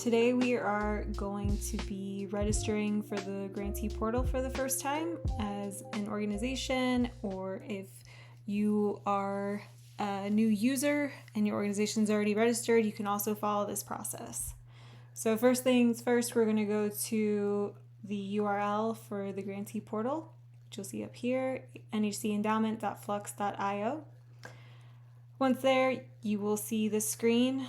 Today we are going to be registering for the Grantee portal for the first time as an organization, or if you are a new user and your organization's already registered, you can also follow this process. So first things first, we're going to go to the URL for the Grantee portal, which you'll see up here, nhcendowment.flux.io. Once there, you will see the screen.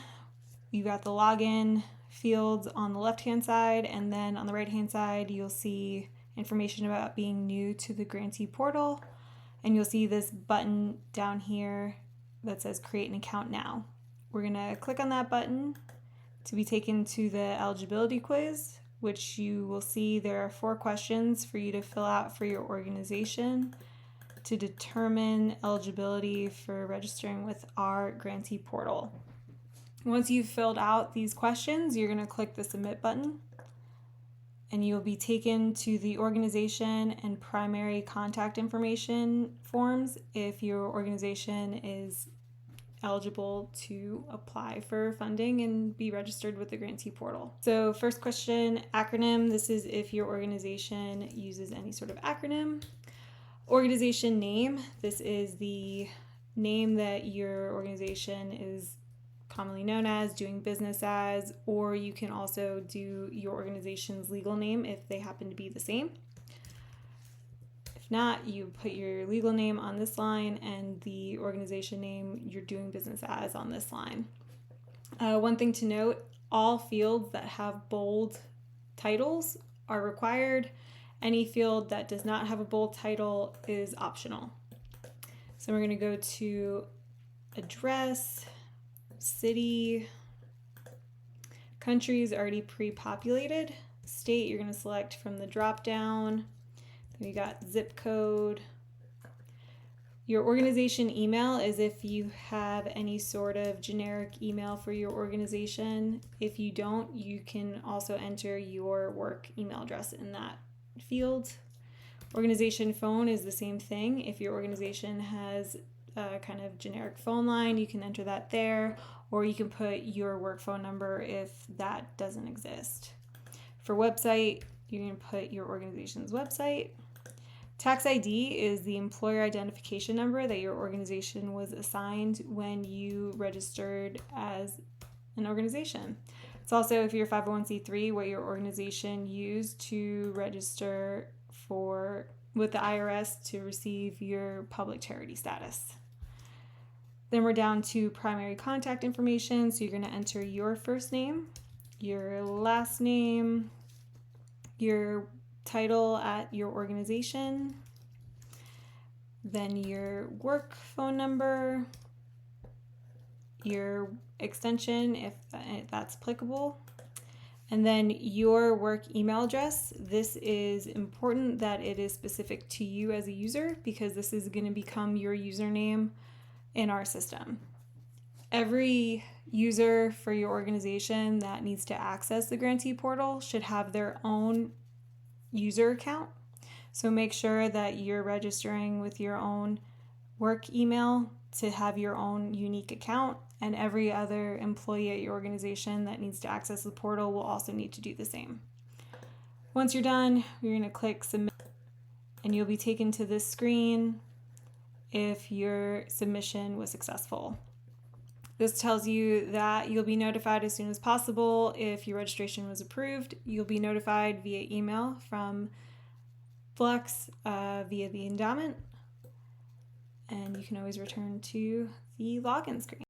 You got the login fields on the left-hand side, and then on the right-hand side, you'll see information about being new to the Grantee portal, and you'll see this button down here that says Create an Account Now. We're gonna click on that button to be taken to the eligibility quiz, which you will see there are 4 questions for you to fill out for your organization to determine eligibility for registering with our Grantee portal. Once you've filled out these questions, you're going to click the Submit button, and you'll be taken to the organization and primary contact information forms if your organization is eligible to apply for funding and be registered with the Grantee portal. So first question, acronym. This is if your organization uses any sort of acronym. Organization name. This is the name that your organization is commonly known as, doing business as, or you can also do your organization's legal name if they happen to be the same. If not, you put your legal name on this line and the organization name you're doing business as on this line. One thing to note, all fields that have bold titles are required. Any field that does not have a bold title is optional. So we're going to go to address, city, country is already pre-populated. State, you're going to select from the drop down. Then we got zip code. Your organization email is if you have any sort of generic email for your organization. If you don't, you can also enter your work email address in that field. Organization phone is the same thing. If your organization has a kind of generic phone line, you can enter that there, or you can put your work phone number if that doesn't exist. For website, you can put your organization's website. Tax ID is the employer identification number that your organization was assigned when you registered as an organization. It's also, if you're 501c3, what your organization used to register with the IRS to receive your public charity status. Then we're down to primary contact information. So you're going to enter your first name, your last name, your title at your organization, then your work phone number, your extension if that's applicable, and then your work email address. This is important that it is specific to you as a user, because this is going to become your username in our system. Every user for your organization that needs to access the Grantee portal should have their own user account. So make sure that you're registering with your own work email to have your own unique account, and every other employee at your organization that needs to access the portal will also need to do the same. Once you're done, you're going to click Submit, and you'll be taken to this screen if your submission was successful. This tells you that you'll be notified as soon as possible if your registration was approved. You'll be notified via email from Flux via the endowment, and you can always return to the login screen.